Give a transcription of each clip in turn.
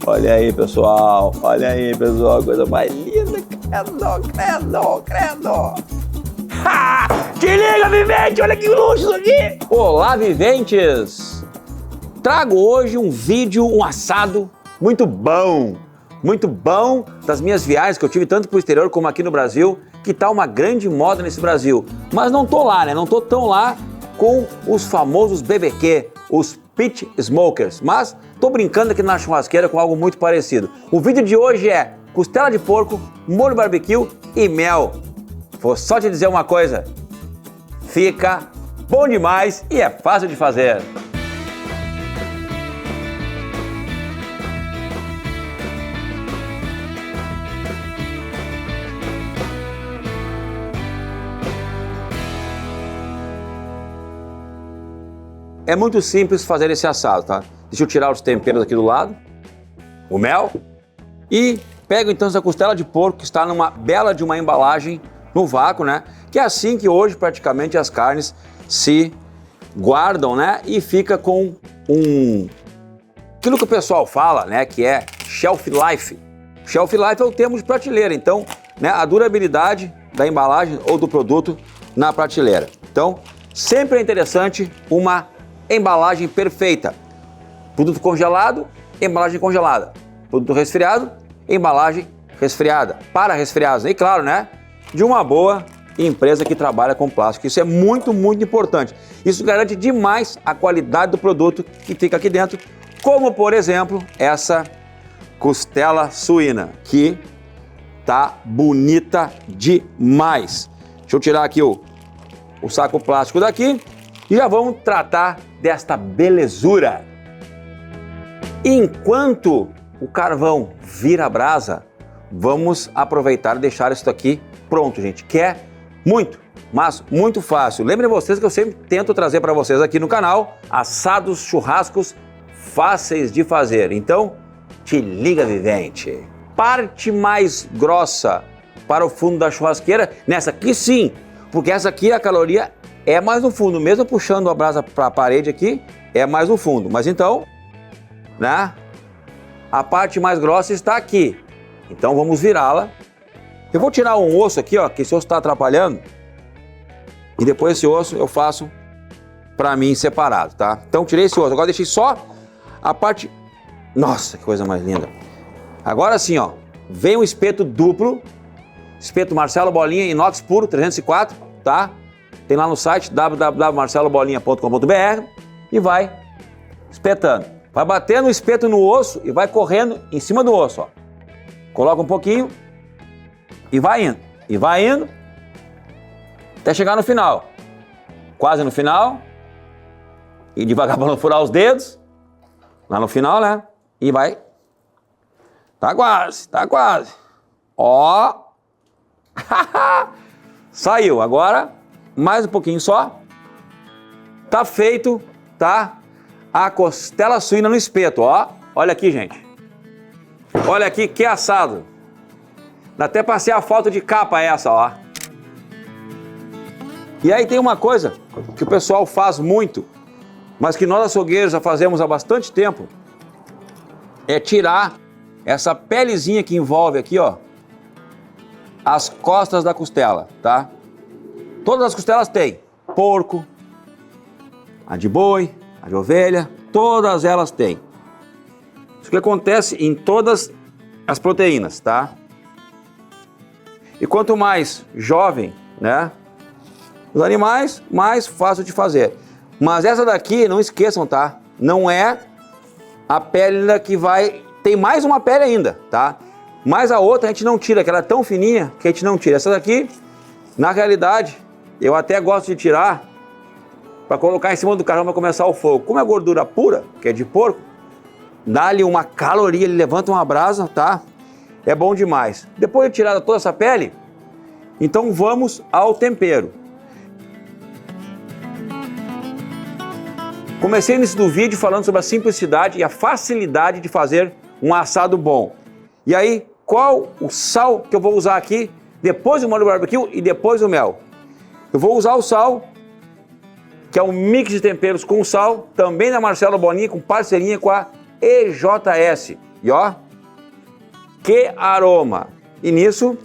Olha aí, pessoal. Olha aí, pessoal. Coisa mais linda. Credo. Ha! Te liga, Vivente. Olha que luxo isso aqui. Olá, Viventes. Trago hoje um vídeo, um assado muito bom das minhas viagens que eu tive tanto pro exterior como aqui no Brasil, que tá uma grande moda nesse Brasil. Mas não tô lá, né? Não tô tão lá com os famosos BBQ, os Pit Smokers, mas tô brincando aqui na churrasqueira com algo muito parecido. O vídeo de hoje é costela de porco, molho barbecue e mel. Vou só te dizer uma coisa, fica bom demais e é fácil de fazer. É muito simples fazer esse assado, tá? Deixa eu tirar os temperos aqui do lado, o mel, e pego então essa costela de porco que está numa bela de uma embalagem no vácuo, né? Que é assim que hoje praticamente as carnes se guardam, né? E fica com aquilo que o pessoal fala, né? Que é shelf life. Shelf life é o termo de prateleira, então, né? A durabilidade da embalagem ou do produto na prateleira. Então, sempre é interessante uma embalagem perfeita. Produto congelado, embalagem congelada. Produto resfriado, embalagem resfriada. Para resfriados. E claro, né? De uma boa empresa que trabalha com plástico. Isso é muito importante. Isso garante demais a qualidade do produto que fica aqui dentro. Como, por exemplo, essa costela suína, que tá bonita demais. Deixa eu tirar aqui o saco plástico daqui e já vamos tratar desta belezura. Enquanto o carvão vira brasa, vamos aproveitar e deixar isso aqui pronto, gente, que é muito fácil. Lembrem vocês que eu sempre tento trazer para vocês aqui no canal assados, churrascos fáceis de fazer. Então, te liga, Vivente. Parte mais grossa para o fundo da churrasqueira, nessa aqui sim, porque essa aqui a caloria é mais no fundo, mesmo puxando a brasa para a parede aqui, é mais no fundo. Mas então, né, a parte mais grossa está aqui. Então vamos virá-la. Eu vou tirar um osso aqui, ó, que esse osso está atrapalhando. E depois esse osso eu faço para mim separado, tá? Então tirei esse osso, agora deixei só a parte... Nossa, que coisa mais linda. Agora sim, ó, vem um espeto duplo, espeto Marcelo Bolinha inox puro 304, tá? Tem lá no site www.marcelobolinha.com.br e vai espetando. Vai batendo o espeto no osso e vai correndo em cima do osso, ó. Coloca um pouquinho e vai indo até chegar no final. Quase no final. E devagar para não furar os dedos. Lá no final, né? E vai. Tá quase. Ó. Saiu. Agora, mais um pouquinho só. Tá feito, tá? A costela suína no espeto, ó. Olha aqui, gente. Olha aqui, que assado. Dá até pra ser a foto de capa essa, ó. E aí tem uma coisa que o pessoal faz muito, mas que nós açougueiros já fazemos há bastante tempo, é tirar essa pelezinha que envolve aqui, ó, as costas da costela, tá? Todas as costelas têm porco, a de boi, a de ovelha, todas elas têm. Isso que acontece em todas as proteínas, tá? E quanto mais jovem, né, os animais, mais fácil de fazer. Mas essa daqui, não esqueçam, tá? Não é a pele que vai... Tem mais uma pele ainda, tá? Mas a outra a gente não tira, que ela é tão fininha que a gente não tira. Essa daqui, na realidade, eu até gosto de tirar para colocar em cima do carvão para começar o fogo. Como é gordura pura, que é de porco, dá-lhe uma caloria, ele levanta uma brasa, tá? É bom demais. Depois de tirada toda essa pele, então vamos ao tempero. Comecei no início do vídeo falando sobre a simplicidade e a facilidade de fazer um assado bom. E aí, qual o sal que eu vou usar aqui, depois do molho barbecue e depois o mel? Eu vou usar o sal, que é um mix de temperos com sal, também da Marcelo Bolinha, com parceria com a EJS. E ó, que aroma! E nisso,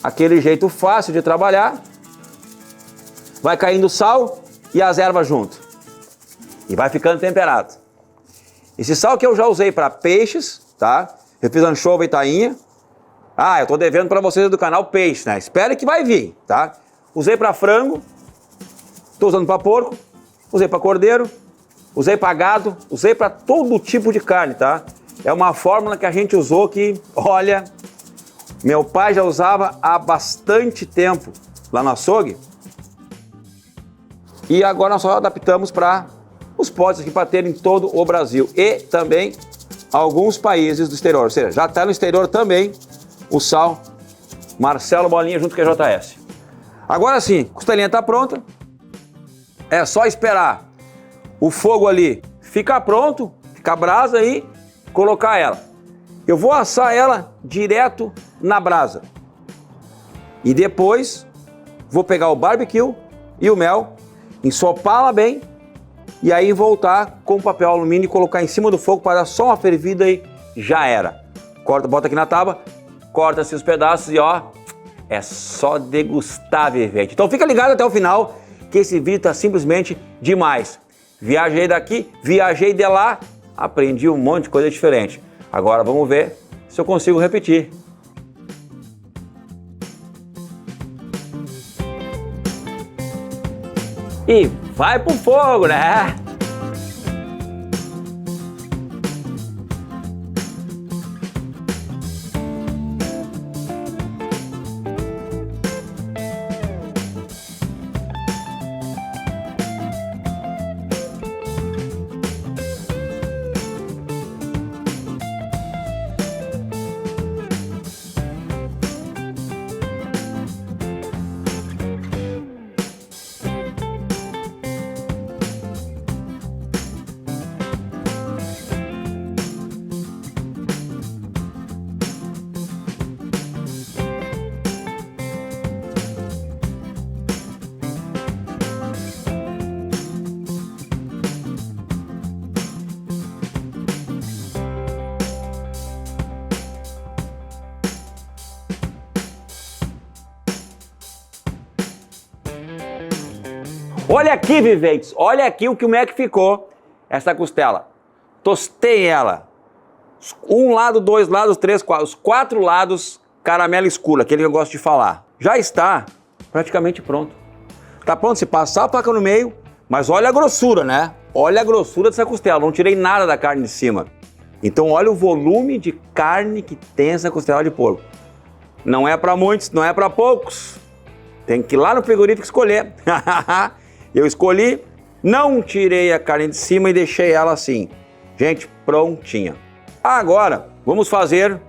aquele jeito fácil de trabalhar, vai caindo o sal e as ervas junto. E vai ficando temperado. Esse sal que eu já usei para peixes, tá? Eu fiz anchova e tainha. Ah, eu tô devendo para vocês do canal peixe, né? Espere que vai vir, tá? Usei para frango, tô usando para porco, usei para cordeiro, usei para gado, usei para todo tipo de carne, tá? É uma fórmula que a gente usou que, olha, meu pai já usava há bastante tempo lá no açougue. E agora nós só adaptamos para os potes aqui para ter em todo o Brasil e também alguns países do exterior. Ou seja, já está no exterior também o sal Marcelo Bolinha junto com a JS. Agora sim, costelinha está pronta. É só esperar o fogo ali ficar pronto, ficar brasa e colocar ela. Eu vou assar ela direto na brasa. E depois vou pegar o barbecue e o mel, ensopá-la bem e aí voltar com papel alumínio e colocar em cima do fogo para dar só uma fervida e já era. Corta, bota aqui na tábua, corta-se os pedaços e ó, é só degustar, vivente. Então fica ligado até o final que esse vídeo tá simplesmente demais. Viajei daqui, viajei de lá, aprendi um monte de coisa diferente. Agora vamos ver se eu consigo repetir. E vai pro fogo, né? Olha aqui, viventes, olha aqui o que o Mac ficou, essa costela. Tostei ela. Um lado, dois lados, três, quatro. Os quatro lados, caramelo escuro, aquele que eu gosto de falar. Já está praticamente pronto. Tá pronto, se passar a faca no meio, mas olha a grossura, né? Olha a grossura dessa costela, não tirei nada da carne de cima. Então olha o volume de carne que tem essa costela de porco. Não é para muitos, não é para poucos. Tem que ir lá no frigorífico escolher. Eu escolhi, não tirei a carne de cima e deixei ela assim. Gente, prontinha. Agora, vamos fazer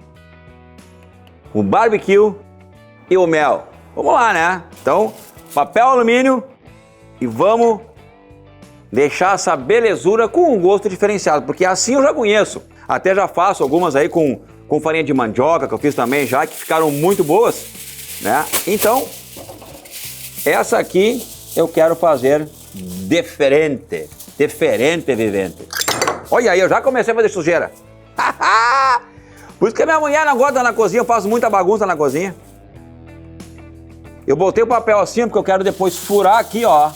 o barbecue e o mel. Vamos lá, né? Então, papel alumínio e vamos deixar essa belezura com um gosto diferenciado, porque assim eu já conheço. Até já faço algumas aí com farinha de mandioca, que eu fiz também já, que ficaram muito boas, né? Então, essa aqui eu quero fazer diferente, vivente. Olha aí, eu já comecei a fazer sujeira. Por isso que a minha mulher não gosta na cozinha, eu faço muita bagunça na cozinha. Eu botei o papel assim porque eu quero depois furar aqui, ó,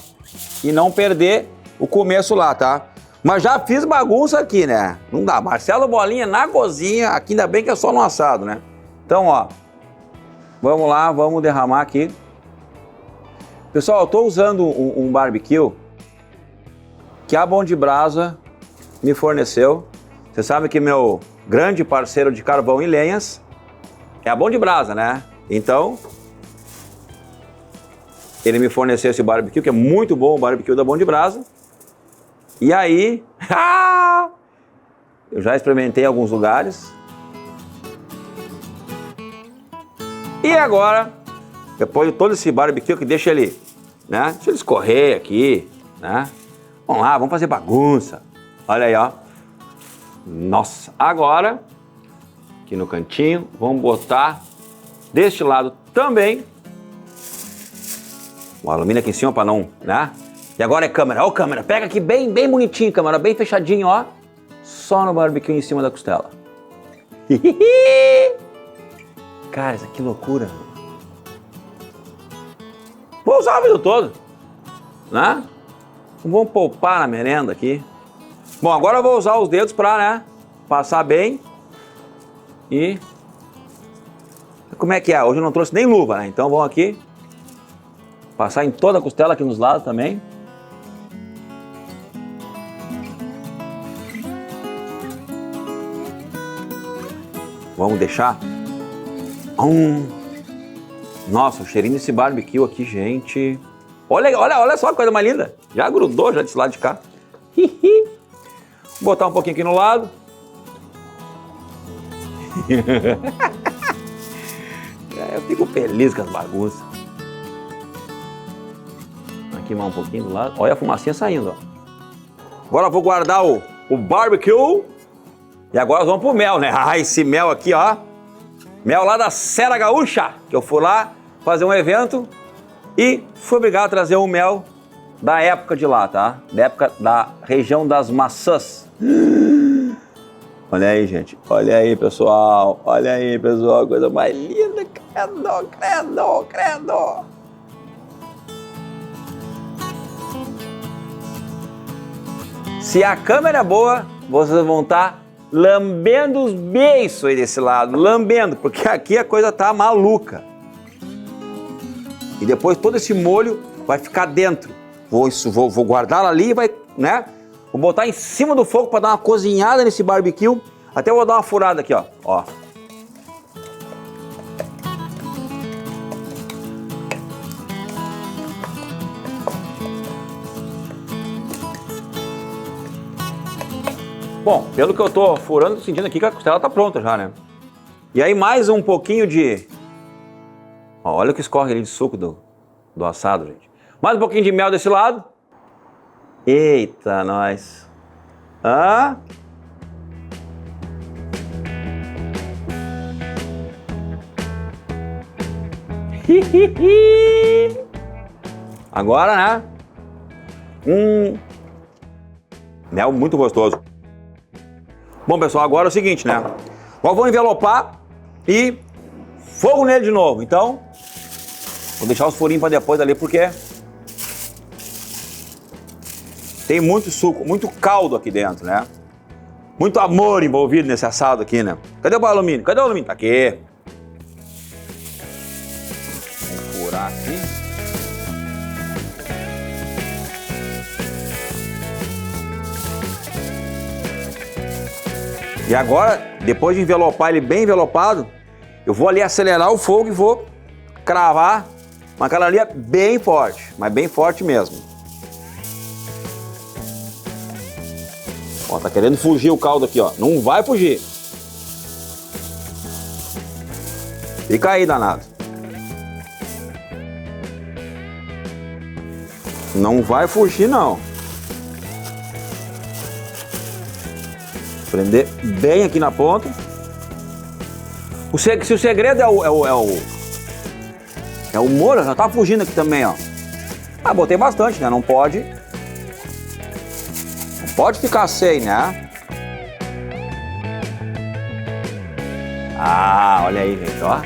e não perder o começo lá, tá? Mas já fiz bagunça aqui, né? Não dá. Marcelo Bolinha na cozinha, aqui ainda bem que é só no assado, né? Então, ó, vamos lá, vamos derramar aqui. Pessoal, eu tô usando um barbecue que a Bom de Brasa me forneceu. Você sabe que meu grande parceiro de carvão e lenhas é a Bom de Brasa, né? Então, ele me forneceu esse barbecue, que é muito bom, o barbecue da Bom de Brasa. E aí, eu já experimentei em alguns lugares. E agora, depois de todo esse barbecue que deixa ele, né? Deixa ele escorrer aqui, né? Vamos lá, vamos fazer bagunça. Olha aí, ó. Nossa, agora, aqui no cantinho, vamos botar deste lado também o alumínio aqui em cima para não, né? E agora é câmera, ó câmera, pega aqui bem bonitinho, câmera, bem fechadinho, ó. só no barbecue em cima da costela. Cara, isso aqui é loucura. Vou usar o vídeo todo, né? Vamos poupar na merenda aqui. Bom, agora eu vou usar os dedos para, né, passar bem. E como é que é? Hoje eu não trouxe nem luva, né? Então vamos aqui passar em toda a costela aqui nos lados também. Vamos deixar. Nossa, o cheirinho desse barbecue aqui, gente. Olha só a coisa mais linda. Já grudou já desse lado de cá. Vou botar um pouquinho aqui no lado. Eu fico feliz com as bagunças. Aqui mais um pouquinho do lado. Olha a fumacinha saindo, ó. Agora eu vou guardar o barbecue. E agora nós vamos pro mel, né? Ah, esse mel aqui, ó. Mel lá da Serra Gaúcha. Que eu fui lá fazer um evento e fui obrigado a trazer um mel da época de lá, tá? Da época da região das maçãs. Olha aí, gente. Olha aí, pessoal. Olha aí, pessoal. Coisa mais linda. Credo, credo, credo. Se a câmera é boa, vocês vão estar lambendo os beiços aí desse lado. Lambendo, porque aqui a coisa tá maluca. E depois todo esse molho vai ficar dentro. Vou guardar ali e vai, né? Vou botar em cima do fogo para dar uma cozinhada nesse barbecue. Até eu vou dar uma furada aqui, ó. Bom, pelo que eu tô furando, tô sentindo aqui que a costela tá pronta já, né? E aí mais um pouquinho de... Ó, olha o que escorre ali de suco do assado, gente. Mais um pouquinho de mel desse lado. Eita, nós. Ah. Agora, né? Mel muito gostoso. Bom, pessoal, agora é o seguinte, né? Agora vou envelopar e fogo nele de novo. Então, vou deixar os furinhos para depois ali, porque tem muito suco, muito caldo aqui dentro, né? Muito amor envolvido nesse assado aqui, né? Cadê o alumínio? Cadê o alumínio? Tá aqui. Vamos furar aqui. E agora, depois de envelopar ele bem envelopado, eu vou ali acelerar o fogo e vou cravar uma caloria bem forte, mas bem forte mesmo. Ó, tá querendo fugir o caldo aqui, ó. Não vai fugir. Fica aí, danado. Não vai fugir, não. Prender bem aqui na ponta. Se o segredo é o molho, já tá fugindo aqui também, ó. Ah, botei bastante, né? Não pode ficar sem, né? Ah, olha aí, gente, ó.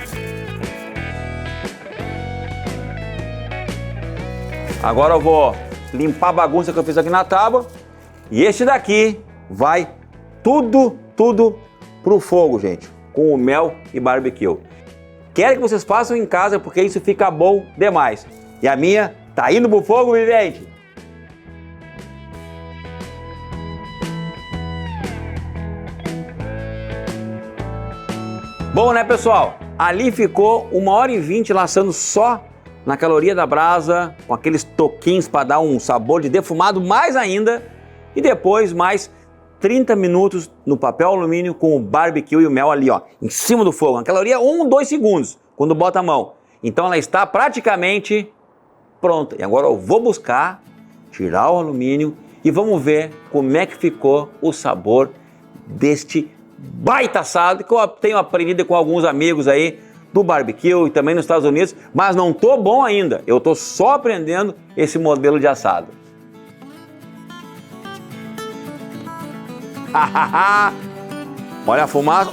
Agora eu vou limpar a bagunça que eu fiz aqui na tábua. E esse daqui vai tudo pro fogo, gente, com o mel e barbecue. Quero que vocês façam em casa, porque isso fica bom demais. E a minha tá indo pro fogo, vivente. Bom, né, pessoal? Ali ficou 1h20 laçando só na caloria da brasa, com aqueles toquinhos para dar um sabor de defumado mais ainda. E depois mais 30 minutos no papel alumínio com o barbecue e o mel ali, ó, em cima do fogo. A caloria 2 segundos quando bota a mão. Então ela está praticamente pronta. E agora eu vou buscar, tirar o alumínio e vamos ver como é que ficou o sabor deste baita assado que eu tenho aprendido com alguns amigos aí do barbecue e também nos Estados Unidos, mas não tô bom ainda. Eu tô só aprendendo esse modelo de assado. Olha a fumaça.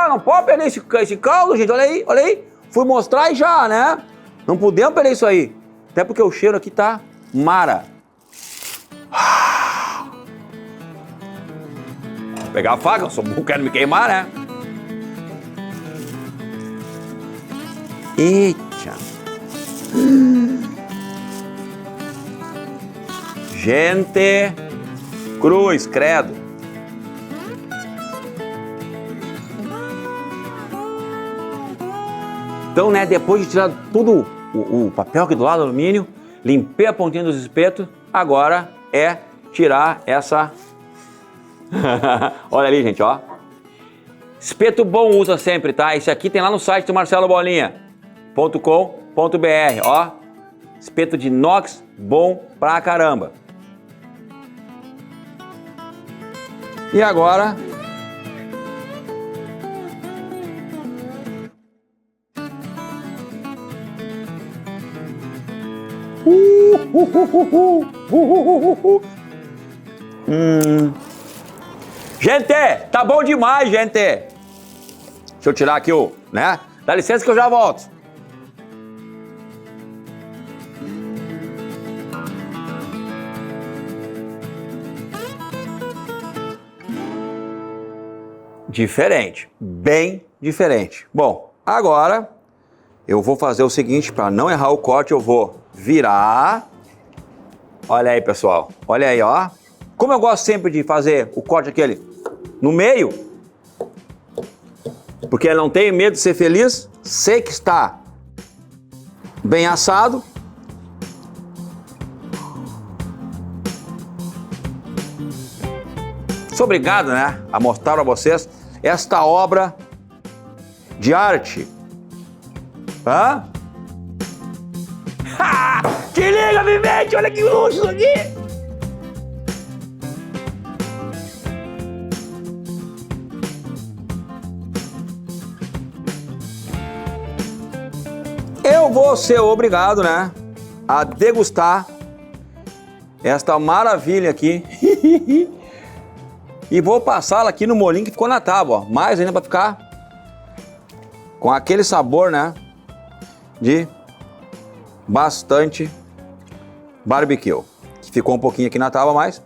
Não pode perder esse caldo, gente. Olha aí, olha aí. Fui mostrar e já, né? Não podemos perder isso aí. Até porque o cheiro aqui tá mara. Vou pegar a faca, eu sou burro, quero me queimar, né? Eita. Gente, cruz, credo. Então, né, depois de tirar tudo o papel aqui do lado, alumínio, limpei a pontinha dos espetos, agora é tirar essa... Olha ali, gente, ó. Espeto bom usa sempre, tá? Esse aqui tem lá no site do marcelobolinha.com.br, ó. Espeto de inox, bom pra caramba. E agora... Gente, tá bom demais, gente. Deixa eu tirar aqui o, né? Dá licença que eu já volto. Diferente, bem diferente. Bom, agora eu vou fazer o seguinte, para não errar o corte, eu vou virar. Olha aí, pessoal. Olha aí, ó. Como eu gosto sempre de fazer o corte aquele no meio, porque eu não tenho medo de ser feliz, sei que está bem assado. Sou obrigado, né, a mostrar para vocês esta obra de arte. Hã? Te liga, Vivente! Olha que luxo isso aqui! Eu vou ser obrigado, né, a degustar esta maravilha aqui. E vou passá-la aqui no molhinho que ficou na tábua, ó. Mais ainda para ficar com aquele sabor, né, de bastante barbecue. Ficou um pouquinho aqui na tábua, mas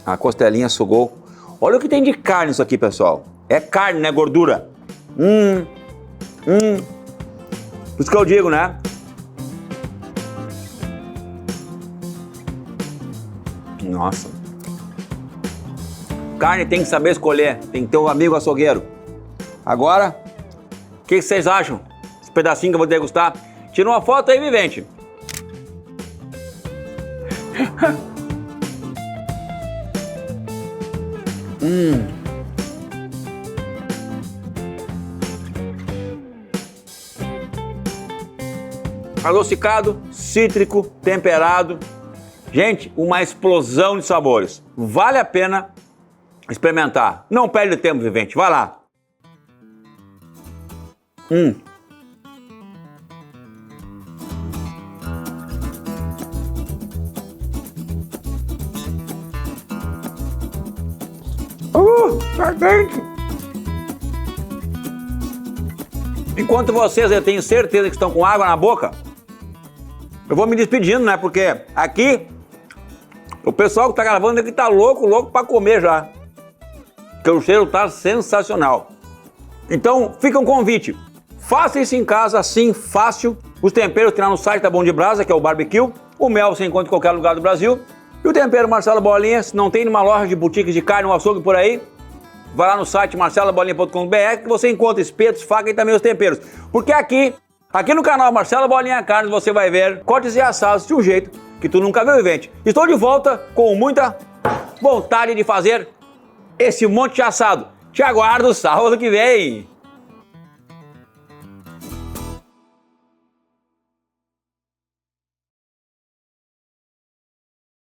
a costelinha sugou. Olha o que tem de carne isso aqui, pessoal. É carne, né, gordura? Por isso que eu digo, né? Nossa. Carne tem que saber escolher, tem que ter um amigo açougueiro. Agora, o que vocês acham? Esse pedacinho que eu vou degustar. Tira uma foto aí, Vivente. Adocicado, cítrico, temperado. Gente, uma explosão de sabores. Vale a pena experimentar. Não perde tempo, Vivente. Vai lá. Tá quente. Enquanto vocês, eu tenho certeza que estão com água na boca, eu vou me despedindo, né? Porque aqui o pessoal que tá gravando aqui tá louco pra comer já. Porque o cheiro tá sensacional. Então, fica um convite. Faça isso em casa, assim, fácil. Os temperos tem lá no site da Bom de Brasa, que é o barbecue. O mel você encontra em qualquer lugar do Brasil. E o tempero Marcelo Bolinha, se não tem numa loja de boutiques de carne ou açougue por aí, vai lá no site marcelobolinha.com.br que você encontra espetos, faca e também os temperos. Porque aqui no canal Marcelo Bolinha Carnes você vai ver cortes e assados de um jeito que tu nunca viu, Vivente. Estou de volta com muita vontade de fazer esse monte de assado. Te aguardo sábado que vem.